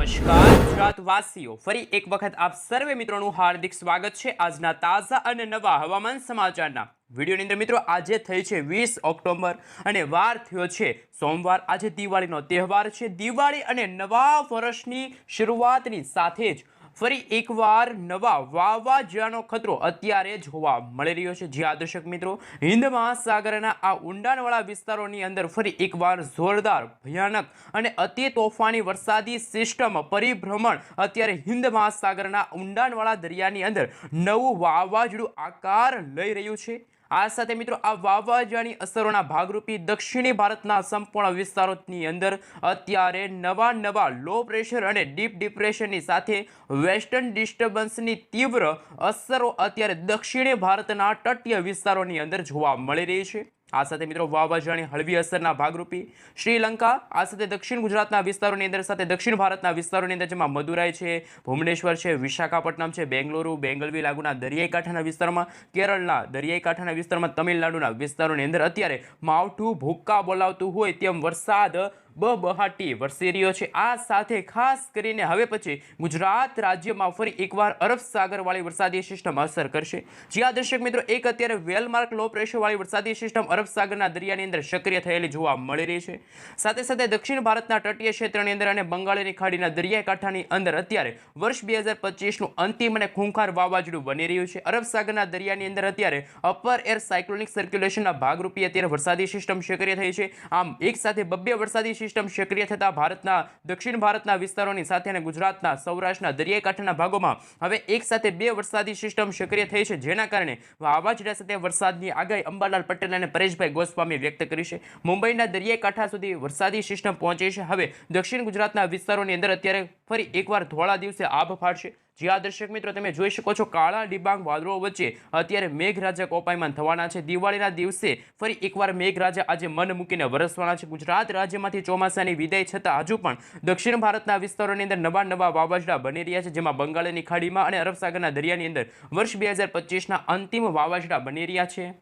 નમસ્કાર ગુજરાતવાસીઓ, ફરી એક વખત આપ સર્વે મિત્રોનું હાર્દિક સ્વાગત છે આજના તાજા અને નવા હવામાન સમાચારના વિડીયોની અંદર। મિત્રો, આજે થઈ છે 20 ઓક્ટોબર અને વાર થયો છે સોમવાર। આજે દિવાળીનો તહેવાર છે। દિવાળી અને નવા વર્ષની શરૂઆતની સાથે જ ફરી એકવાર નવા વાવાઝોડાનો ખતરો અત્યારે જોવા મળી રહ્યો છે। જ્યાં દર્શક મિત્રો, હિન્દ મહાસાગરના આ ઊંડાણવાળા વિસ્તારોની અંદર ફરી એકવાર જોરદાર, ભયાનક અને અતિ તોફાની વરસાદી સિસ્ટમ પરિભ્રમણ અત્યારે હિન્દ મહાસાગરના ઊંડાણવાળા દરિયાની અંદર નવું વાવાઝોડું આકાર લઈ રહ્યું છે। આ સાથે મિત્રો, આ વાવાઝોડાની અસરોના ભાગરૂપે દક્ષિણી ભારતના સંપૂર્ણ વિસ્તારોની અંદર અત્યારે નવા લો પ્રેશર અને ડીપ ડિપ્રેશનની સાથે વેસ્ટર્ન ડિસ્ટર્બન્સની તીવ્ર અસરો અત્યારે દક્ષિણી ભારતના તટીય વિસ્તારોની અંદર જોવા મળી રહી છે। આ સાથે મિત્રો, વાવાઝોડાની હળવી અસરના ભાગરૂપે શ્રીલંકા, આ સાથે દક્ષિણ ગુજરાતના વિસ્તારોની અંદર સાથે દક્ષિણ ભારતના વિસ્તારોની અંદર જેમાં મદુરાઈ છે, ભુવનેશ્વર છે, વિશાખાપટ્ટનમ છે, બેંગલુરુ, બેંગલવી લાગુના દરિયાઈ કાંઠાના વિસ્તારમાં, કેરળના દરિયાઈ કાંઠાના વિસ્તારમાં, તમિલનાડુના વિસ્તારોની અંદર અત્યારે માવઠું ભૂક્કા બોલાવતું હોય તેમ વરસાદ બહાટી વરસી રહ્યો છે। આ સાથે ખાસ કરીને હવે પછી ગુજરાત રાજ્યમાં ફરી એકવાર અરબ સાગરવાળી વરસાદી સિસ્ટમ અસર કરશે। જ્યાં દર્શક મિત્રો, એક અત્યારે વેલમાર્ક લો પ્રેશરવાળી વરસાદી સિસ્ટમ અરબ સાગરના દરિયાની અંદર સક્રિય થયેલી જોવા મળી રહી છે। સાથે સાથે દક્ષિણ ભારતના તટીય ક્ષેત્રની અંદર અને બંગાળની ખાડીના દરિયાઈ કાંઠાની અંદર અત્યારે વર્ષ 2025નું અંતિમ અને ખૂંખાર વાવાઝોડું બની રહ્યું છે। અરબ સાગરના દરિયાની અંદર અત્યારે અપર એર સાયક્લોનિક સર્ક્યુલેશનના ભાગરૂપે અત્યારે વરસાદી સિસ્ટમ સક્રિય થઈ છે। આમ એક સાથે બબ્બે વરસાદી સિસ્ટમ સક્રિય થતા ભારતના દક્ષિણ ભારતના વિસ્તારોની સાથે અને ગુજરાતના સૌરાષ્ટ્રના દરિયાઈ કાંઠાના ભાગોમાં હવે એક સાથે બે વરસાદી સિસ્ટમ સક્રિય થઈ છે, જેના કારણે વાવાઝોડા સાથે વરસાદની આગાહી અંબાલાલ પટેલ અને પરેશભાઈ ગોસ્વામીએ વ્યક્ત કરી છે। મુંબઈના દરિયાઈ કાંઠા સુધી વરસાદી સિસ્ટમ પહોંચી છે। હવે દક્ષિણ ગુજરાતના વિસ્તારોની અંદર અત્યારે ફરી એકવાર ધોળા દિવસે આભ ફાટશે। જ્યાં દર્શક મિત્રો, તમે જોઈ શકો છો કાળા ડિબાંગ વાદળો વચ્ચે અત્યારે મેઘરાજા કોપાયમાન થવાના છે। દિવાળીના દિવસે ફરી એકવાર મેઘરાજા આજે મન મૂકીને વરસવાના છે। ગુજરાત રાજ્યમાંથી ચોમાસાની વિદાય છતાં હજુ પણ દક્ષિણ ભારતના વિસ્તારોની અંદર નવા વાવાઝોડા બની રહ્યા છે, જેમાં બંગાળની ખાડીમાં અને અરબ સાગરના દરિયાની અંદર વર્ષ 2025ના અંતિમ વાવાઝોડા બની રહ્યા છે।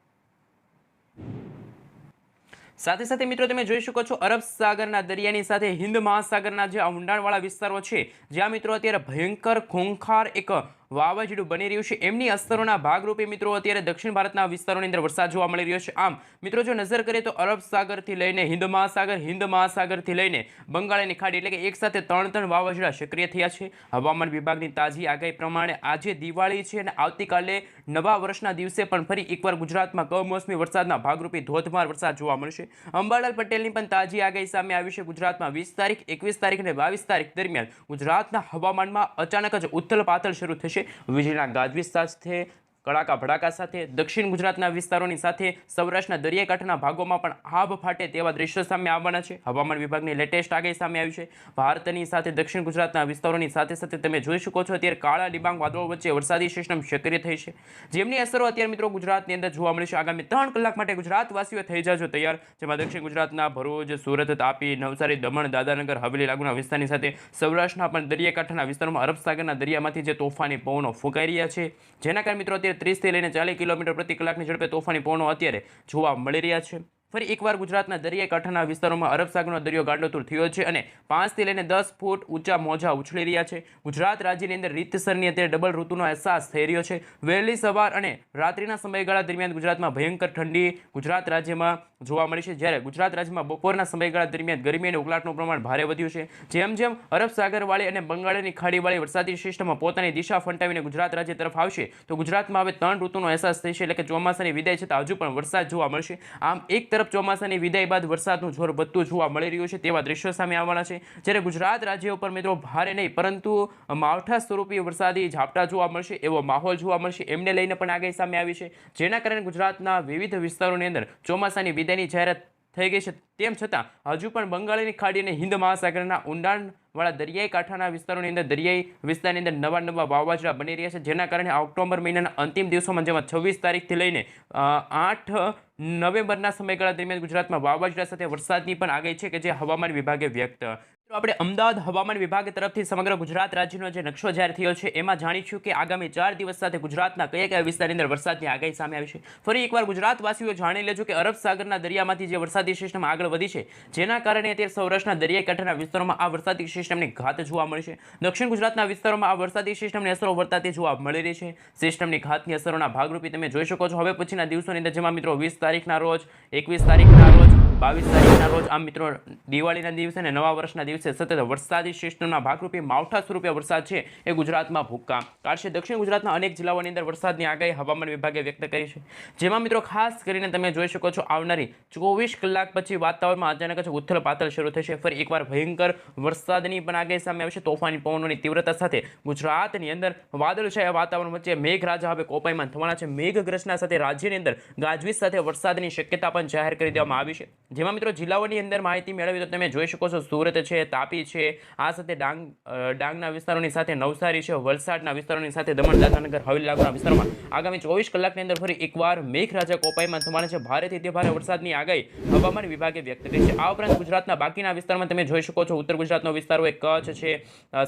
સાથે સાથે મિત્રો, તમે જોઈ શકો છો અરબ સાગરના દરિયાની સાથે હિન્દ મહાસાગરના જે ઊંડાણવાળા વિસ્તારો છે, જ્યાં મિત્રો અત્યારે ભયંકર ખૂંખાર એક વાવાઝોડું બની રહ્યું છે, એમની અસરોના ભાગરૂપે મિત્રો અત્યારે દક્ષિણ ભારતના વિસ્તારોની અંદર વરસાદ જોવા મળી રહ્યો છે। આમ મિત્રો, જો નજર કરીએ તો અરબ સાગરથી લઈને હિન્દ મહાસાગરથી લઈને બંગાળની ખાડી, એટલે કે એક સાથે ત્રણ વાવાઝોડા સક્રિય થયા છે। હવામાન વિભાગની તાજી આગાહી પ્રમાણે આજે દિવાળી છે અને આવતીકાલે નવા વર્ષના દિવસે પણ ફરી એકવાર ગુજરાતમાં કમોસમી વરસાદના ભાગરૂપે ધોધમાર વરસાદ જોવા મળશે। અંબાલાલ પટેલની પણ તાજી આગાહી સામે આવી છે। ગુજરાતમાં 20 તારીખ, 21 તારીખ અને 22 તારીખ દરમિયાન ગુજરાતના હવામાનમાં અચાનક જ ઉથલ પાથલ શરૂ થશે। વીજળીના ગાજવીજ સાથે, કડાકા ભડાકા સાથે દક્ષિણ ગુજરાતના વિસ્તારોની સાથે સૌરાષ્ટ્રના દરિયાઈ કાંઠાના ભાગોમાં પણ આભ ફાટે તેવા દ્રશ્યો સામે આવવાના છે। હવામાન વિભાગની લેટેસ્ટ આગાહી સામે આવી છે। ભારતની સાથે દક્ષિણ ગુજરાતના વિસ્તારોની સાથે સાથે તમે જોઈ શકો છો અત્યારે કાળા ડિબાંગ વાદળો વચ્ચે વરસાદી સિસ્ટમ સક્રિય થઈ છે, જેમની અસરો અત્યારે મિત્રો ગુજરાતની અંદર જોવા મળશે। આગામી 3 કલાક માટે ગુજરાતવાસીઓ થઈ જાજો તૈયાર, જેમાં દક્ષિણ ગુજરાતના ભરૂચ, સુરત, તાપી, નવસારી, દમણ, દાદરાનગર હવેલી લાગુના વિસ્તારની સાથે સૌરાષ્ટ્રના પણ દરિયાઈ કાંઠાના વિસ્તારોમાં અરબ સાગરના દરિયામાંથી જે તોફાની પવનો ફૂંકાઈ રહ્યા છે, જેના કારણે મિત્રો 30 થી લઈને 40 કિલોમીટર પ્રતિ કલાકની ઝડપે તોફાની પવનો અત્યારે જોવા મળી રહ્યા છે। ફરી એકવાર ગુજરાતના દરિયાઈ કાંઠાના વિસ્તારોમાં અરબ સાગરનો દરિયો ગાંડોતુર થયો છે અને 5 થી લઈને 10 ફૂટ ઊંચા મોજા ઉછળી રહ્યા છે। ગુજરાત રાજ્યની અંદર રીતસરની અત્યારે ડબલ ઋતુનો અહેસાસ થઈ રહ્યો છે। વહેલી સવાર અને રાત્રિના સમયગાળા દરમિયાન ગુજરાતમાં ભયંકર ઠંડી ગુજરાત રાજ્યમાં જોવા મળી છે, જ્યારે ગુજરાત રાજ્યમાં બપોરના સમયગાળા દરમિયાન ગરમી અને ઉકળાટનું પ્રમાણ ભારે વધ્યું છે। જેમ જેમ અરબ સાગરવાળી અને બંગાળની ખાડીવાળી વરસાદી સિસ્ટમમાં પોતાની દિશા ફંટાવીને ગુજરાત રાજ્ય તરફ આવશે તો ગુજરાતમાં હવે 3 ઋતુનો અહેસાસ થશે, એટલે કે ચોમાસાની વિદાય છતાં હજુ પણ વરસાદ જોવા મળશે। આમ એક તરફ ચોમાસાની વિદાય બાદ વરસાદનું જોર વધતું જોવા મળી રહ્યું છે તેવા દ્રશ્યો સામે આવવાના છે, જ્યારે ગુજરાત રાજ્ય ઉપર મિત્રો ભારે નહીં પરંતુ માવઠા સ્વરૂપી વરસાદી ઝાપટા જોવા મળશે એવો માહોલ જોવા મળશે, એમને લઈને પણ આગાહી સામે આવી છે। જેના કારણે ગુજરાતના વિવિધ વિસ્તારોની અંદર ચોમાસાની વિદાયની જાહેરાત થઈ ગઈ છે, તેમ છતાં હજુ પણ બંગાળની ખાડી અને હિન્દ મહાસાગરના ઊંડાણવાળા દરિયાઈ કાંઠાના વિસ્તારોની અંદર દરિયાઈ વિસ્તારની અંદર નવા વાવાઝોડા બની રહ્યા છે, જેના કારણે ઓક્ટોબર મહિનાના અંતિમ દિવસોમાં, જેમાં 26 તારીખથી લઈને 8 નવેમ્બરના સમયગાળા દરમિયાન ગુજરાતમાં વાવાઝોડા સાથે વરસાદની પણ આગાહી છે કે જે હવામાન વિભાગે વ્યક્ત તો આપણે અમદાવાદ હવામાન વિભાગ તરફથી સમગ્ર ગુજરાત રાજ્યનો જે નકશો જાહેર થયો છે એમાં જાણીશું કે આગામી 4 દિવસ સાથે ગુજરાતના કયા કયા વિસ્તારની અંદર વરસાદની આગાહી સામે આવી છે. ફરી એકવાર ગુજરાતવાસીઓ જાણી લેજો કે અરબ સાગરના દરિયામાંથી જે વરસાદી સિસ્ટમ આગળ વધી છે જેના કારણે અત્યારે સૌરાષ્ટ્રના દરિયાઈ કાંઠાના વિસ્તારોમાં આ વરસાદી સિસ્ટમની ઘાત જોવા મળી છે. દક્ષિણ ગુજરાતના વિસ્તારોમાં આ વરસાદી સિસ્ટમની અસરો વર્તાતી જોવા મળી રહી છે. સિસ્ટમની ઘાતની અસરોના ભાગરૂપે તમે જોઈ શકો છો હવે પછીના દિવસોની અંદર જેમાં મિત્રો 20 તારીખના રોજ, 21 તારીખના રોજ, 22 તારીખના રોજ આમ મિત્રો દિવાળીના દિવસે અને નવા વર્ષના દિવસે સતત વરસાદી સિસ્ટમના ભાગરૂપે માવઠા સ્વરૂપે વરસાદ છે એ ગુજરાતમાં ભૂક્કા કાઢશે. દક્ષિણ ગુજરાતના અનેક જિલ્લાઓની અંદર વરસાદની આગાહી હવામાન વિભાગે વ્યક્ત કરી છે જેમાં મિત્રો ખાસ કરીને તમે જોઈ શકો છો આવનારી 24 કલાક પછી વાતાવરણમાં અચાનક જ ઉથલ પાથલ શરૂ થશે. ફરી એકવાર ભયંકર વરસાદની પણ આગાહી સામે આવશે. તોફાની પવનોની તીવ્રતા સાથે ગુજરાતની અંદર વાદળછાયા વાતાવરણ વચ્ચે મેઘરાજા હવે કોપાયમાન થવાના છે. મેઘગર્જના સાથે રાજ્યની અંદર ગાજવીજ સાથે વરસાદની શક્યતા પણ જાહેર કરી દેવામાં આવી છે. જેમાં મિત્રો જિલ્લાઓની અંદર માહિતી મેળવી તો તમે જોઈ શકો છો સુરત છે, તાપી છે, આ સાથે ડાંગના વિસ્તારોની સાથે નવસારી છે, વલસાડના વિસ્તારોની સાથે દમણ, દાદરાનગર હવેલી લાગુના વિસ્તારોમાં આગામી 24 કલાકની અંદર ફરી એકવાર મેઘરાજા કોપાયમાન થવાના છે. ભારેથી અતિભારે વરસાદની આગાહી હવામાન વિભાગે વ્યક્ત કરી છે. આ ઉપરાંત ગુજરાતના બાકીના વિસ્તારમાં તમે જોઈ શકો છો ઉત્તર ગુજરાતનો વિસ્તાર હોય, કચ્છ છે,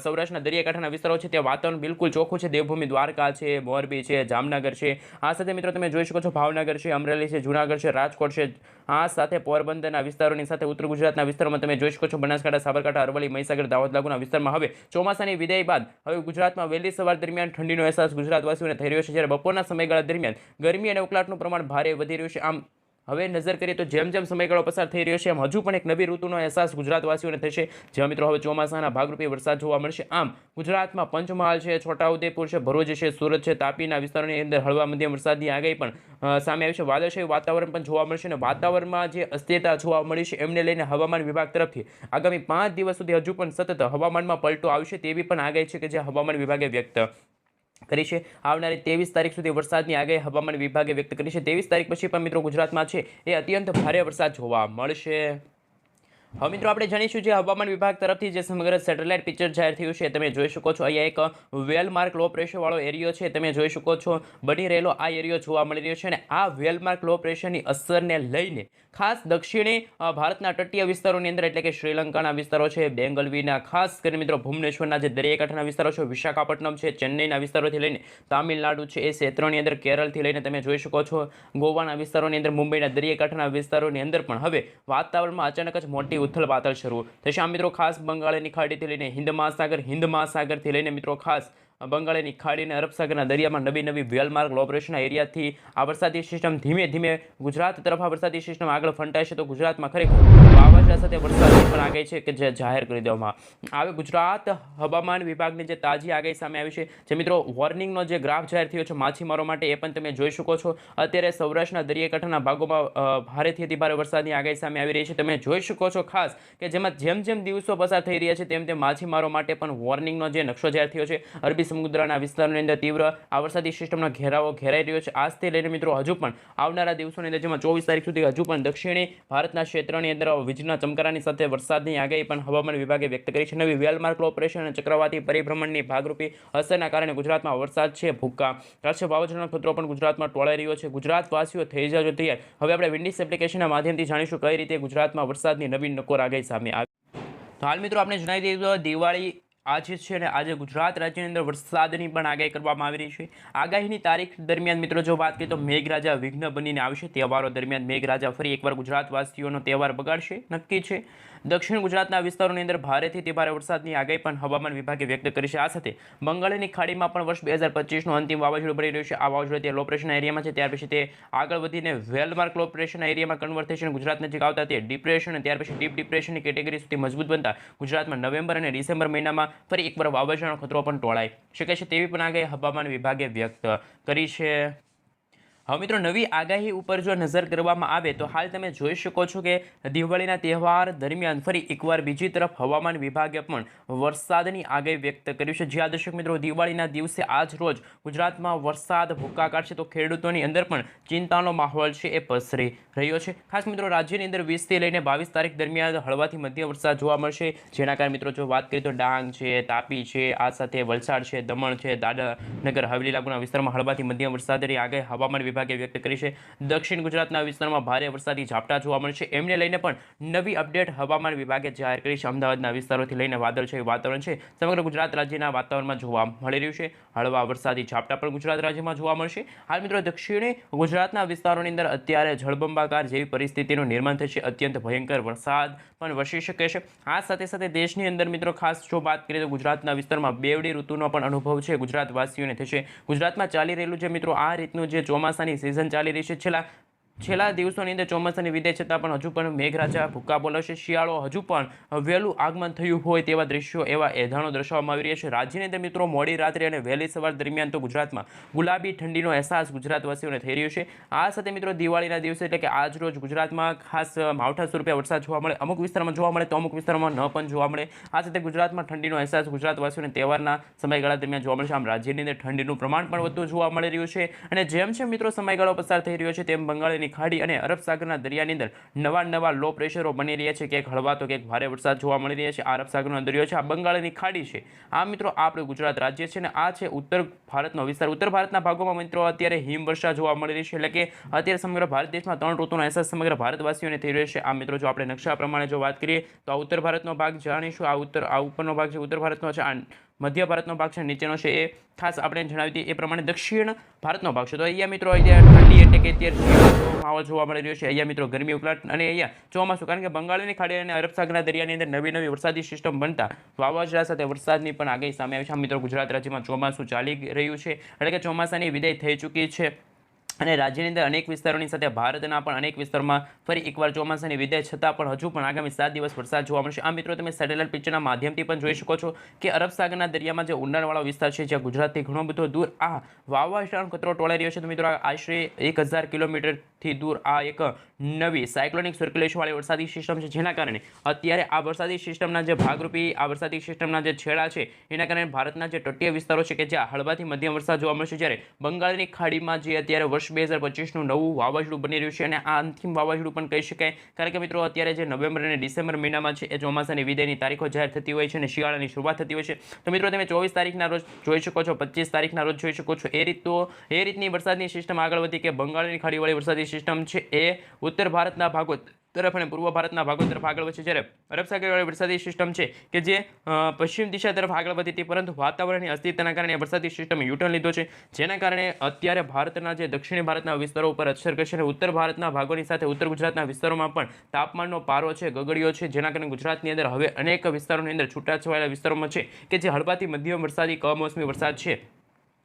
સૌરાષ્ટ્રના દરિયાકાંઠાના વિસ્તારો છે ત્યાં વાતાવરણ બિલકુલ ચોખ્ખું છે. દેવભૂમિ દ્વારકા છે, મોરબી છે, જામનગર છે, આ સાથે મિત્રો તમે જોઈ શકો છો ભાવનગર છે, અમરેલી છે, જૂનાગઢ છે, રાજકોટ છે, આ સાથે પોરબંદરના વિસ્તારોની સાથે ઉત્તર ગુજરાતના વિસ્તારોમાં તમે જોઈ શકો છો બનાસકાંઠા, સાબરકાંઠા, અરવલ્લી, મહીસાગર, દાહોદ લાગુના વિસ્તારમાં હવે ચોમાસાની વિદાય બાદ હવે ગુજરાતમાં વહેલી સવાર દરમિયાન ઠંડીનો અહેસાસ ગુજરાતવાસીઓને થઈ રહ્યો છે. જ્યારે બપોરના સમયગાળા દરમિયાન ગરમી અને ઉકળાટનું પ્રમાણ ભારે વધી રહ્યું છે. આમ હવે નજર કરીએ તો જેમ જેમ સમયગાળો પસાર થઈ રહ્યો છે એમ હજુ પણ એક નવી ઋતુનો અહેસાસ ગુજરાતવાસીઓને થશે. જેમાં મિત્રો હવે ચોમાસાના ભાગરૂપે વરસાદ જોવા મળશે. આમ ગુજરાતમાં પંચમહાલ છે, છોટાઉદેપુર છે, ભરૂચ છે, સુરત છે, તાપીના વિસ્તારોની અંદર હળવા મધ્યમ વરસાદની આગાહી પણ સામે આવી છે. વાદળછાયું વાતાવરણ પણ જોવા મળશે અને વાતાવરણમાં જે અસ્થિરતા જોવા મળી છે એમને લઈને હવામાન વિભાગ તરફથી આગામી 5 દિવસ સુધી હજુ પણ સતત હવામાનમાં પલટો આવશે તેવી પણ આગાહી છે કે જે હવામાન વિભાગે વ્યક્ત કરી છે. આવનારી 23 તારીખ સુધી વરસાદની આગાહી હવામાન વિભાગે વ્યક્ત કરી છે. 23 તારીખ પછી પણ મિત્રો ગુજરાતમાં છે એ અત્યંત ભારે વરસાદ જોવા મળશે. હવે મિત્રો આપણે જાણીશું જે હવામાન વિભાગ તરફથી જે સમગ્ર સેટેલાઇટ પિક્ચર જાહેર થયું છે તમે જોઈ શકો છો. અહીંયા એક વેલમાર્ક લો પ્રેશરવાળો એરિયો છે તમે જોઈ શકો છો બની રહેલો આ એરિયો જોવા મળી રહ્યો છે અને આ વેલમાર્ક લો પ્રેશરની અસરને લઈને ખાસ દક્ષિણી ભારતના તટીય વિસ્તારોની અંદર એટલે કે શ્રીલંકાના વિસ્તારો છે, બેંગલવીના ખાસ કરીને મિત્રો ભુવનેશ્વરના જે દરિયાકાંઠાના વિસ્તારો છે, વિશાખાપટ્ટનમ છે, ચેન્નઈના વિસ્તારોથી લઈને તામિલનાડુ છે એ ક્ષેત્રોની અંદર કેરળથી લઈને તમે જોઈ શકો છો ગોવાના વિસ્તારોની અંદર મુંબઈના દરિયાકાંઠાના વિસ્તારોની અંદર પણ હવે વાતાવરણમાં અચાનક જ મોટી ઉથલ પાથલ શરૂ થશે. આ મિત્રો ખાસ બંગાળની ખાડીથી લઈને હિન્દ મહાસાગરથી લઈને મિત્રો ખાસ બંગાળની ખાડી અને અરબ સાગરના દરિયામાં નવી વેલમાર્ક લો પ્રેશરના એરિયાથી આ વરસાદી સિસ્ટમ ધીમે ધીમે ગુજરાત તરફ આ વરસાદી સિસ્ટમ આગળ ફંટાશે તો ગુજરાતમાં ખરેખર વાવાઝોડા સાથે વરસાદની પણ આગાહી છે કે જે જાહેર કરી દેવામાં આવે. ગુજરાત હવામાન વિભાગની જે તાજી આગાહી સામે આવી છે જે મિત્રો વોર્નિંગનો જે ગ્રાફ જાહેર થયો છે માછીમારો માટે એ પણ તમે જોઈ શકો છો. અત્યારે સૌરાષ્ટ્રના દરિયાકાંઠાના ભાગોમાં ભારેથી અતિભારે વરસાદની આગાહી સામે આવી રહી છે. તમે જોઈ શકો છો ખાસ કે જેમાં જેમ દિવસો પસાર થઈ રહ્યા છે તેમ માછીમારો માટે પણ વોર્નિંગનો જે નકશો જાહેર થયો છે. અરબી સમુદ્રના વિસ્તારોની અંદર તીવ્ર આ વરસાદી સિસ્ટમનો ઘેરાવો ઘેરાઈ રહ્યો છે. આજથી લઈને મિત્રો હજુ પણ આવનારા દિવસોની અંદર જેમાં 24 તારીખ સુધી હજુ પણ દક્ષિણી ભારતના ક્ષેત્રની અંદર વીજળીના ચમકારાની સાથે વરસાદની આગાહી પણ હવામાન વિભાગે વ્યક્ત કરી છે. નવી વેલમાર્ક લો પ્રેશર અને ચક્રવાતી પરિભ્રમણની ભાગરૂપે અસરના કારણે ગુજરાતમાં વરસાદ છે ભૂક્કા કાઢશે. વાવાઝોડાનો ખતરો પણ ગુજરાતમાં ટોળાઈ રહ્યો છે. ગુજરાતવાસીઓ થઈ જાજો તૈયાર. હવે આપણે વિન્ડીસ એપ્લિકેશનના માધ્યમથી જાણીશું કઈ રીતે ગુજરાતમાં વરસાદની નવી નકોર આગાહી સામે આવી. તો હાલ મિત્રો આપણે જણાવી દઈએ દિવાળી આજે છે અને આજે ગુજરાત રાજ્યની અંદર વરસાદની પણ આગાહી કરવામાં આવી રહી છે. આગાહીની તારીખ દરમિયાન મિત્રો જો વાત કરીએ તો મેઘરાજા વિઘ્ન બનીને આવશે. તહેવારો દરમિયાન મેઘરાજા ફરી એકવાર ગુજરાતવાસીઓનો તહેવાર બગાડશે નક્કી છે. દક્ષિણ ગુજરાતના વિસ્તારોની અંદર ભારેથી અતિભારે વરસાદની આગાહી પણ હવામાન વિભાગે વ્યક્ત કરી છે. આ સાથે બંગાળની ખાડીમાં પણ વર્ષ 2025નું અંતિમ વાવાઝોડું બની રહ્યું છે. આ વાવાઝોડું તે લો પ્રેશરના એરિયામાં છે ત્યાર પછી તે આગળ વધીને વેલમાર્ક લો પ્રેશરના એરિયામાં કન્વર્ટ થશે. ગુજરાત નજીક આવતા તે ડિપ્રેશન ત્યાર પછી ડીપ ડિપ્રેશનની કેટેગરી સુધી મજબૂત બનતા ગુજરાતમાં નવેમ્બર અને ડિસેમ્બર મહિનામાં ફરી એકવાર વાવાઝોડાનો ખતરો પણ ટોળાઈ શકે છે તેવી પણ આગાહી હવામાન વિભાગે વ્યક્ત કરી છે. હવે મિત્રો નવી આગાહી ઉપર જો નજર કરવામાં આવે તો હાલ તમે જોઈ શકો છો કે દિવાળીના તહેવાર દરમિયાન ફરી એકવાર બીજી તરફ હવામાન વિભાગે પણ વરસાદની આગાહી વ્યક્ત કર્યું છે. જ્યાં દર્શક મિત્રો દિવાળીના દિવસે આજ રોજ ગુજરાતમાં વરસાદ ભૂક્કા કાઢશે તો ખેડૂતોની અંદર પણ ચિંતાનો માહોલ છે એ પસરી રહ્યો છે. ખાસ મિત્રો રાજ્યની અંદર 20થી લઈને 22 તારીખ દરમિયાન હળવાથી મધ્યમ વરસાદ જોવા મળશે. જેના કારણે મિત્રો જો વાત કરીએ તો ડાંગ છે, તાપી છે, આ સાથે વલસાડ છે, દમણ છે, દાદરાનગર હવેલી લાગુના વિસ્તારમાં હળવાથી મધ્યમ વરસાદની આગાહી હવામાન વિભાગે વ્યક્ત કરી છે. દક્ષિણ ગુજરાતના વિસ્તારમાં ભારે વરસાદી ઝાપટા જોવા મળશે, એમને લઈને પણ નવી અપડેટ હવામાન વિભાગે જાહેર કરી છે. અમદાવાદના વિસ્તારોથી લઈને વાદળછાયું વાતાવરણ છે સમગ્ર ગુજરાત રાજ્યના વાતાવરણમાં જોવા મળી રહ્યું છે. હળવા વરસાદી ઝાપટા પણ ગુજરાત રાજ્યમાં જોવા મળશે. હાલ મિત્રો દક્ષિણી ગુજરાતના વિસ્તારોની અંદર અત્યારે જળબંબાકાર જેવી પરિસ્થિતિનું નિર્માણ થશે. અત્યંત ભયંકર વરસાદ પણ વરસી શકે છે. આ સાથે સાથે દેશની અંદર મિત્રો ખાસ જો વાત કરીએ તો ગુજરાતના વિસ્તારમાં બેવડી ઋતુનો પણ અનુભવ છે ગુજરાતવાસીઓને થશે. ગુજરાતમાં ચાલી રહેલું છે મિત્રો આ રીતનું જે ચોમાસાની સિઝન ચાલી રહી છે છેલ્લા દિવસોની અંદર ચોમાસાની વિદાય છતાં પણ હજુ પણ મેઘરાજા ભૂક્કા બોલાવશે. શિયાળો હજુ પણ વહેલું આગમન થયું હોય તેવા દ્રશ્યો એવા એધાણો દર્શાવવામાં આવી રહ્યા છે. રાજ્યની અંદર મિત્રો મોડી રાત્રે અને વહેલી સવાર દરમિયાન તો ગુજરાતમાં ગુલાબી ઠંડીનો અહેસાસ ગુજરાતવાસીઓને થઈ રહ્યો છે. આ સાથે મિત્રો દિવાળીના દિવસે એટલે કે આજ રોજ ગુજરાતમાં ખાસ માવઠા સ્વરૂપે વરસાદ જોવા મળે. અમુક વિસ્તારમાં જોવા મળે તો અમુક વિસ્તારમાં ન પણ જોવા મળે. આ સાથે ગુજરાતમાં ઠંડીનો અહેસાસ ગુજરાતવાસીઓને તહેવારના સમયગાળા દરમિયાન જોવા મળશે. આમ રાજ્યની અંદર ઠંડીનું પ્રમાણ પણ વધતું જોવા મળી રહ્યું છે. અને જેમ મિત્રો સમયગાળો પસાર થઈ રહ્યો છે તેમ બંગાળની ખાડી અને અરબ સાગરના દરિયાની અંદર નવા લો પ્રેશરો બની રહ્યા છે. ક્યાંક હળવા તો ક્યાંક ભારે વરસાદ જોવા મળી રહ્યા છે. આ અરબ સાગરનો દરિયો છે, આ બંગાળની ખાડી છે. આ મિત્રો આપણું ગુજરાત રાજ્ય છે ને આ છે ઉત્તર ભારતનો વિસ્તાર. ઉત્તર ભારતના ભાગોમાં મિત્રો અત્યારે હિમવર્ષા જોવા મળી રહી છે. એટલે કે અત્યારે સમગ્ર ભારત દેશમાં 3 ઋતુનો અહેસાસ સમગ્ર ભારતવાસીઓને થઈ રહ્યો છે. આ મિત્રો જો આપણે નકશા પ્રમાણે જો વાત કરીએ તો આ ઉત્તર ભારતનો ભાગ જાણીશું. આ ઉપરનો ભાગ છે ઉત્તર ભારતનો છે, આ મધ્ય ભારતનો ભાગ છે, નીચેનો છે એ ખાસ આપણે જણાવી દઈએ એ પ્રમાણે દક્ષિણ ભારતનો ભાગ છે. તો અહીંયા મિત્રો અહીંયા ઠંડી એટલે કે અત્યારે માહોલ જોવા મળી રહ્યો છે. અહીંયા મિત્રો ગરમી ઉકળાટ અને અહીંયા ચોમાસું, કારણ કે બંગાળની ખાડી અને અરબ સાગરના દરિયાની અંદર નવી વરસાદી સિસ્ટમ બનતા વાવાઝોડા સાથે વરસાદની પણ આગાહી સામે આવી છે. મિત્રો ગુજરાત રાજ્યમાં ચોમાસું ચાલી રહ્યું છે એટલે કે ચોમાસાની વિદાય થઈ ચૂકી છે અને રાજ્યની અંદર અનેક વિસ્તારોની સાથે ભારતના પણ અનેક વિસ્તારોમાં ફરી એકવાર ચોમાસાની વિદાય છતાં પણ હજુ પણ આગામી 7 દિવસ વરસાદ જોવા મળશે. આ મિત્રો તમે સેટેલાઇટ પિક્ચરના માધ્યમથી પણ જોઈ શકો છો કે અરબ સાગરના દરિયામાં જે ઊંડાણવાળો વિસ્તાર છે જ્યાં ગુજરાતથી ઘણો બધો દૂર આ વાવાઝોડાનો ખતરો ટોળાઈ રહ્યો છે. તો મિત્રો આશરે 1000 કિલોમીટરથી દૂર આ એક નવી સાયક્લોનિક સર્ક્યુલેશનવાળી વરસાદી સિસ્ટમ છે, જેના કારણે અત્યારે આ વરસાદી સિસ્ટમના જે ભાગરૂપી આ વરસાદી સિસ્ટમના જે છેડા છે એના કારણે ભારતના જે તટીય વિસ્તારો છે કે જ્યાં હળવાથી મધ્યમ વરસાદ જોવા મળશે, જ્યારે બંગાળની ખાડીમાં જે અત્યારે વર્ષ 2025નું નવું વાવાઝોડું બની રહ્યું છે અને આ અંતિમ વાવાઝોડું પણ કહી શકાય, કારણ કે મિત્રો અત્યારે જે નવેમ્બર અને ડિસેમ્બર મહિનામાં છે એ ચોમાસાની વિદાયની તારીખો જાહેર થતી હોય છે અને શિયાળાની શરૂઆત થતી હોય છે. તો મિત્રો તમે 24 તારીખના રોજ જોઈ શકો છો, 25 તારીખના રોજ જોઈ શકો છો. એ રીતની વરસાદની સિસ્ટમ આગળ વધી કે બંગાળની ખાડીવાળી વરસાદી સિસ્ટમ છે એ ઉત્તર ભારતના ભાગો તરફ અને પૂર્વ ભારતના ભાગો તરફ આગળ વધશે, જ્યારે અરબ સાગરવાળી વરસાદી સિસ્ટમ છે કે જે પશ્ચિમ દિશા તરફ આગળ વધી હતી, પરંતુ વાતાવરણની અસ્થિરતાના કારણે વરસાદી સિસ્ટમે યુટર્ન લીધો છે, જેના કારણે અત્યારે ભારતના જે દક્ષિણ ભારતના વિસ્તારો ઉપર અસર કરશે અને ઉત્તર ભારતના ભાગોની સાથે ઉત્તર ગુજરાતના વિસ્તારોમાં પણ તાપમાનનો પારો છે ગગડ્યો છે, જેના કારણે ગુજરાતની અંદર હવે અનેક વિસ્તારોની અંદર છૂટાછવાયેલા વિસ્તારોમાં છે કે જે હળવાથી મધ્યમ વરસાદી કમોસમી વરસાદ છે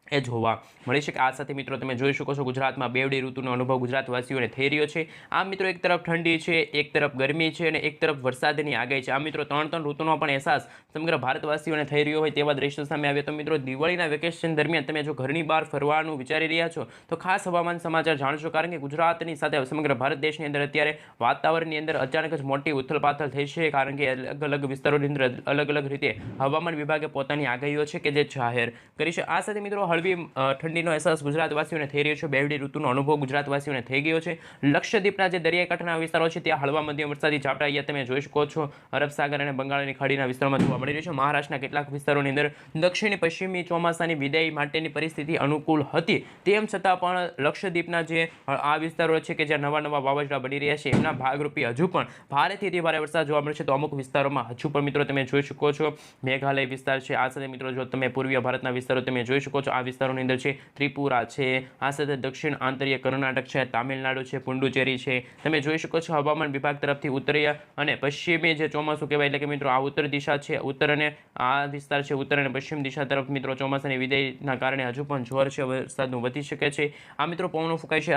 એ જોવા મળી શકે. આ સાથે મિત્રો તમે જોઈ શકો છો ગુજરાતમાં બેવડી ઋતુનો અનુભવ ગુજરાતવાસીઓને થઈ રહ્યો છે. આ મિત્રો એક તરફ ઠંડી છે, એક તરફ ગરમી છે અને એક તરફ વરસાદની આગાહી છે. આ મિત્રો ત્રણ ઋતુનો પણ અહેસાસ સમગ્ર ભારતવાસીઓને થઈ રહ્યો હોય તેવા દ્રશ્યો સામે આવ્યા. તો મિત્રો દિવાળીના વેકેશન દરમિયાન તમે જો ઘરની બહાર ફરવાનું વિચારી રહ્યા છો તો ખાસ હવામાન સમાચાર જાણશો, કારણ કે ગુજરાતની સાથે સમગ્ર ભારત દેશની અંદર અત્યારે વાતાવરણની અંદર અચાનક જ મોટી ઉથલપાથલ થઈ છે, કારણ કે અલગ અલગ વિસ્તારોની અંદર અલગ અલગ રીતે હવામાન વિભાગે પોતાની આગાહીઓ છે કે જે જાહેર કરી છે. આ સાથે મિત્રો ઠંડીનો અહેસાસ ગુજરાતવાસીઓને થઈ રહ્યો છે. બેવડી ઋતુનો અનુભવ ગુજરાતવાસીઓને થઈ ગયો છે. લક્ષદ્વીપના જે દરિયાકાંઠાના વિસ્તારો છે ત્યાં હળવા મધ્યમ વરસાદી ઝાપટા અહીંયા તમે જોઈ શકો છો અરબ સાગર અને બંગાળની ખાડીના વિસ્તારોમાં જોવા મળી રહ્યું છે. મહારાષ્ટ્રના કેટલાક વિસ્તારોની અંદર દક્ષિણ પશ્ચિમી ચોમાસાની વિદાય માટેની પરિસ્થિતિ અનુકૂળ હતી, તેમ છતાં પણ લક્ષદ્વીપના જે આ વિસ્તારો છે કે જ્યાં નવા વાવાઝોડા બની રહ્યા છે એમના ભાગરૂપે હજુ પણ ભારેથી અતિ ભારે વરસાદ જોવા મળશે. તો અમુક વિસ્તારોમાં હજુ પણ મિત્રો તમે જોઈ શકો છો મેઘાલય વિસ્તાર છે. આ સાથે મિત્રો જો તમે પૂર્વીય ભારતના વિસ્તારો તમે જોઈ શકો છો, આ વિસ્તારોની અંદર છે ત્રિપુરા છે, આ સાથે દક્ષિણ આંતરીય કર્ણાટક છે, તામિલનાડુ છે, પુડુચેરી છે. તમે જોઈ શકો છો હવામાન વિભાગ તરફથી ઉત્તરીય અને પશ્ચિમી જે ચોમાસું કહેવાય, એટલે કે મિત્રો આ ઉત્તર દિશા છે, ઉત્તર અને આ વિસ્તાર છે ઉત્તર અને પશ્ચિમ દિશા તરફ મિત્રો ચોમાસાની વિદાયના કારણે હજુ પણ જોર છે વરસાદનું વધી શકે છે. આ મિત્રો પવનો ફૂંકાય છે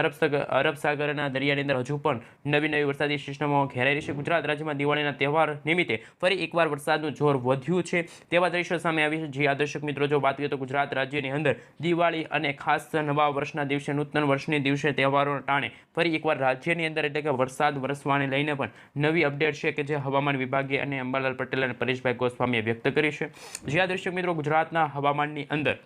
અરબ સાગરના દરિયાની અંદર હજુ પણ નવી વરસાદી સિસ્ટમો ઘેરાઈ રહી છે. ગુજરાત રાજ્યમાં દિવાળીના તહેવાર નિમિત્તે ફરી એકવાર વરસાદનું જોર વધ્યું છે તેવા દ્રશ્યો સામે આવી છે. જે આદર્શક મિત્રો જો વાત કરીએ તો ગુજરાત રાજ્યની અંદર દિવાળી અને ખાસ નવા વર્ષના દિવસે નૂતન વર્ષની દિવસે તહેવારોના ટાણે ફરી એકવાર રાજ્યની અંદર એટલે કે વરસાદ વરસવાને લઈને પણ નવી અપડેટ છે કે જે હવામાન વિભાગે અને અંબાલાલ પટેલ અને પરેશભાઈ ગોસ્વામીએ વ્યક્ત કરી છે. જે આ દર્શક મિત્રો ગુજરાતના હવામાનની અંદર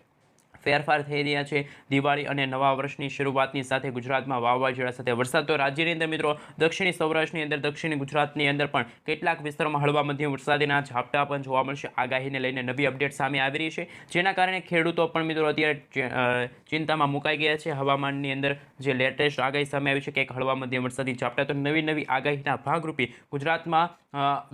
ફેરફાર થઈ રહ્યા છે. દિવાળી અને નવા વર્ષની શરૂઆતની સાથે ગુજરાતમાં વાવાઝોડા સાથે વરસાદ. તો રાજ્યની અંદર મિત્રો દક્ષિણી સૌરાષ્ટ્રની અંદર, દક્ષિણી ગુજરાતની અંદર પણ કેટલાક વિસ્તારોમાં હળવા મધ્યમ વરસાદના ઝાપટા પણ જોવા મળશે. આગાહીને લઈને નવી અપડેટ સામે આવી રહી છે, જેના કારણે ખેડૂતો પણ મિત્રો અત્યારે ચિંતામાં મુકાઈ ગયા છે. હવામાનની અંદર જે લેટેસ્ટ આગાહી સામે આવી છે કે એક હળવા મધ્યમ વરસાદી ઝાપટા. તો નવી આગાહીના ભાગરૂપે ગુજરાતમાં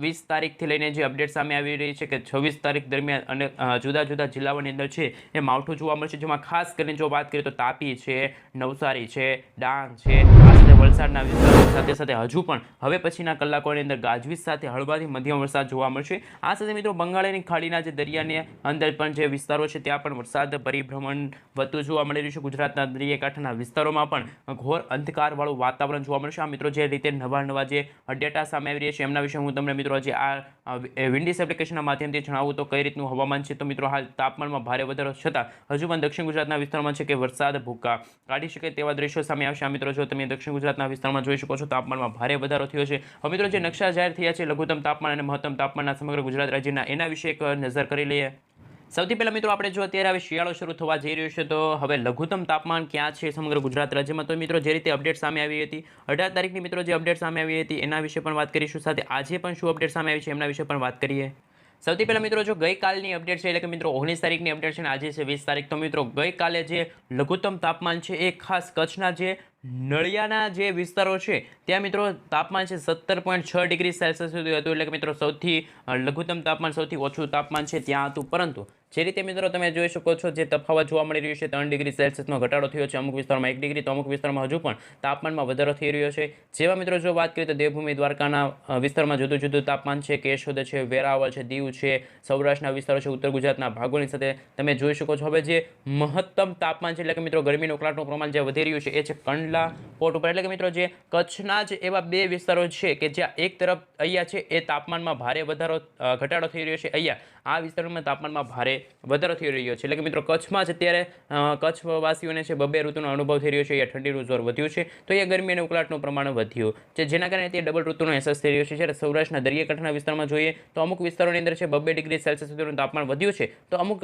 20 તારીખથી લઈને જે અપડેટ સામે આવી રહી છે કે 26 તારીખ દરમિયાન અને જુદા જુદા જિલ્લાઓની અંદર છે એ માવઠું જોવા મળશે, જેમાં ખાસ કરીને જો વાત કરીએ તો તાપી છે, નવસારી છે, ડાંગ છે, આ સાથે વલસાડના વિસ્તારો સાથે સાથે હજુ પણ હવે પછીના કલાકોની અંદર ગાજવીજ સાથે હળવાથી મધ્યમ વરસાદ જોવા મળશે. આ સાથે મિત્રો બંગાળની ખાડીના જે દરિયાની અંદર પણ જે વિસ્તારો છે ત્યાં પણ વરસાદ પરિભ્રમણ વધતું જોવા મળી રહ્યું છે. ગુજરાતના દરિયાકાંઠાના વિસ્તારોમાં પણ ઘોર અંધકારવાળું વાતાવરણ જોવા મળશે. આ મિત્રો જે રીતે નવા જે ડેટા સામે આવી રહ્યા છે એમના વિશે હું તમને મિત્રો જે આ વિન્ડીસ એપ્લિકેશનના માધ્યમથી જણાવું તો કઈ રીતનું હવામાન છે. તો મિત્રો હાલ તાપમાનમાં ભારે વધારો છતાં હજુ પણ દક્ષિણ ગુજરાતના વિસ્તારમાં છે કે વરસાદ ભૂક્કા કાઢી શકે તેવા દ્રશ્યો સામે આવશે. આ મિત્રો જો તમે દક્ષિણ ગુજરાતના વિસ્તારમાં જોઈ શકો છો તાપમાનમાં ભારે વધારો થયો છે. હવે મિત્રો જે નકશા જાહેર થયા છે લઘુત્તમ તાપમાન અને મહત્તમ તાપમાનના સમગ્ર ગુજરાત રાજ્યના, એના વિશે એક નજર કરી લઈએ. સૌથી પહેલાં મિત્રો આપણે જો અત્યારે હવે શિયાળો શરૂ થવા જઈ રહ્યો છે તો હવે લઘુત્તમ તાપમાન ક્યાં છે સમગ્ર ગુજરાત રાજ્યમાં. તો મિત્રો જે રીતે અપડેટ સામે આવી હતી 18 તારીખની મિત્રો જે અપડેટ સામે આવી હતી એના વિશે પણ વાત કરીશું. સાથે આજે પણ શું અપડેટ સામે આવી છે એમના વિશે પણ વાત કરીએ. સૌથી પહેલાં મિત્રો જો ગઈકાલની અપડેટ છે એટલે કે મિત્રો 19 તારીખની અપડેટ છે અને આજે છે 20 તારીખ. તો મિત્રો ગઈકાલે જે લઘુત્તમ તાપમાન છે એ ખાસ કચ્છના જે નળિયાના જે વિસ્તારો છે ત્યાં મિત્રો તાપમાન છે 17.6 ડિગ્રી સેલ્સિયસ સુધી હતું. એટલે કે મિત્રો સૌથી લઘુત્તમ તાપમાન, સૌથી ઓછું તાપમાન છે ત્યાં હતું. પરંતુ જે રીતે મિત્રો તમે જોઈ શકો છો જે તફાવત જોવા મળી રહ્યું છે 3 ડિગ્રી સેલ્સિયસનો ઘટાડો થયો છે, અમુક વિસ્તારમાં 1 ડિગ્રી, તો અમુક વિસ્તારમાં હજુ પણ તાપમાનમાં વધારો થઈ રહ્યો છે. જેવા મિત્રો જો વાત કરીએ તો દેવભૂમિ દ્વારકાના વિસ્તારમાં જુદું જુદું તાપમાન છે, કેશોદ છે, વેરાવળ છે, દીવ છે, સૌરાષ્ટ્રના વિસ્તારો છે, ઉત્તર ગુજરાતના ભાગોની સાથે તમે જોઈ શકો છો. હવે જે મહત્તમ તાપમાન છે એટલે કે મિત્રો ગરમીનો ઉકળાટનું પ્રમાણ જે વધી રહ્યું છે એ છે કંડલા પોર્ટ ઉપર. એટલે કે મિત્રો જે કચ્છના જ એવા બે વિસ્તારો છે કે જ્યાં એક તરફ અહીંયા છે એ તાપમાનમાં ભારે ઘટાડો થઈ રહ્યો છે, અહીંયા આ વિસ્તારોમાં તાપમાનમાં ભારે વધારો થઈ રહ્યો છે. એટલે કે મિત્રો કચ્છમાં જ અત્યારે કચ્છવાસીઓને છે બબે ઋતુનો અનુભવ થઈ રહ્યો છે, અહીંયા ઠંડીનું જોર વધ્યું છે, તો અહીંયા ગરમી અને ઉકળાટનું પ્રમાણ વધ્યું છે, જેના કારણે તે ડબલ ઋતુનો અહેસાસ થઈ રહ્યો છે. જ્યારે સૌરાષ્ટ્રના દરિયાકાંઠાના વિસ્તારમાં જોઈએ તો અમુક વિસ્તારોની અંદર છે 2 ડિગ્રી સેલ્સિયસ સુધીનું તાપમાન વધ્યું છે, તો અમુક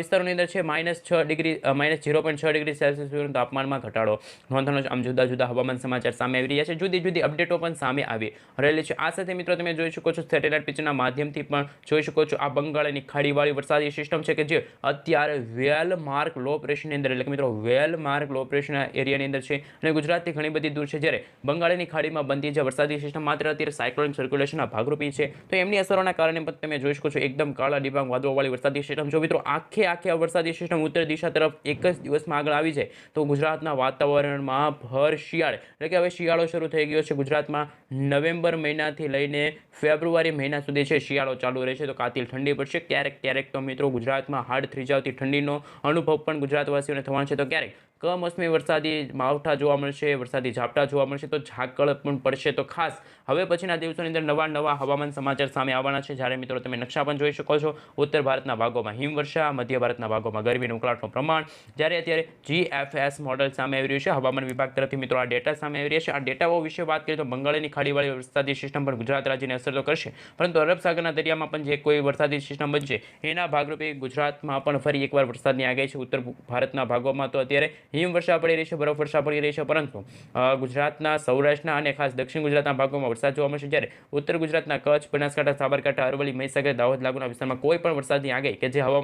વિસ્તારોની અંદર છે -0.6 ડિગ્રી સેલ્સિયસ સુધીનું તાપમાનમાં ઘટાડો નોંધવાનો છે. આમ જુદા જુદા હવામાન સમાચાર સામે આવી રહ્યા છે, જુદી જુદી અપડેટો પણ સામે આવી રહેલી છે. આ સાથે મિત્રો તમે જોઈ શકો છો સેટેલાઇટ પિક્ચરના માધ્યમથી પણ જોઈ શકો છો આ બંગાળની ખાડીવાળી વરસાદી સિસ્ટમ છે કે જે અત્યારે વેલ માર્ક લો પ્રેશરની અંદર, એટલે કે મિત્રો વેલ માર્ક લો પ્રેશર એરિયાની અંદર છે અને ગુજરાતથી ઘણી બધી દૂર છે. જ્યારે બંગાળની ખાડીમાં બનતી જે વરસાદી સિસ્ટમ માત્ર અત્યારે સાયક્લોનિક સર્ક્યુલેશનના ભાગરૂપી છે, તો એમની અસરોના કારણે પણ તમે જોઈ શકો છો એકદમ કાળા ડિબાંગ વાદળોવાળી વરસાદી સિસ્ટમ. જો મિત્રો આખે આ વરસાદી સિસ્ટમ ઉત્તર દિશા તરફ એક જ દિવસમાં આગળ આવી જાય તો ગુજરાતના વાતાવરણમાં ભર શિયાળે, એટલે કે હવે શિયાળો શરૂ થઈ ગયો છે ગુજરાતમાં. નવેમ્બર મહિનાથી લઈને ફેબ્રુઆરી મહિના સુધી છે શિયાળો ચાલુ રહેશે, તો કાતિલ ઠંડી પડશે. ક્યારેક તો મિત્રો ગુજરાતમાં હાડ થીજાવતી ઠંડીનો અનુભવ પણ ગુજરાતવાસીઓને થવાનો છે. તો ક્યારેક કમોસમી વરસાદી માવઠા જોવા મળશે, વરસાદી ઝાપટા જોવા મળશે, તો ઝાકળ પણ પડશે. તો ખાસ હવે પછીના દિવસોની અંદર નવા હવામાન સમાચાર સામે આવવાના છે. જ્યારે મિત્રો તમે નકશા પણ જોઈ શકો છો ઉત્તર ભારતના ભાગોમાં હિમવર્ષા, મધ્ય ભારતના ભાગોમાં ગરમીનું ઉકળાટનું પ્રમાણ. જ્યારે અત્યારે GFS મોડલ સામે આવી રહ્યું છે હવામાન વિભાગ તરફથી મિત્રો આ ડેટા સામે આવી રહ્યા છે. આ ડેટાઓ વિશે વાત કરીએ તો બંગાળની ખાડીવાળી વરસાદી સિસ્ટમ પણ ગુજરાત રાજ્યને અસર તો કરશે, પરંતુ અરબ સાગરના દરિયામાં પણ જે કોઈ વરસાદી સિસ્ટમ બનશે એના ભાગરૂપે ગુજરાતમાં પણ ફરી એકવાર વરસાદની આગાહી છે. ઉત્તર ભારતના ભાગોમાં તો અત્યારે હિમવર્ષા પડી રહી છે, બરફવર્ષા પડી રહી છે, પરંતુ ગુજરાતના સૌરાષ્ટ્રના અને ખાસ દક્ષિણ ગુજરાતના ભાગોમાં વરસાદ જોવા મળશે. જ્યારે ઉત્તર ગુજરાતના કચ્છ, બનાસકાંઠા, સાબરકાંઠા, અરવલ્લી, મહીસાગર, દાહોદ લાગુના વિસ્તારમાં કોઈ પણ વરસાદની આગાહી કે જે હવામાન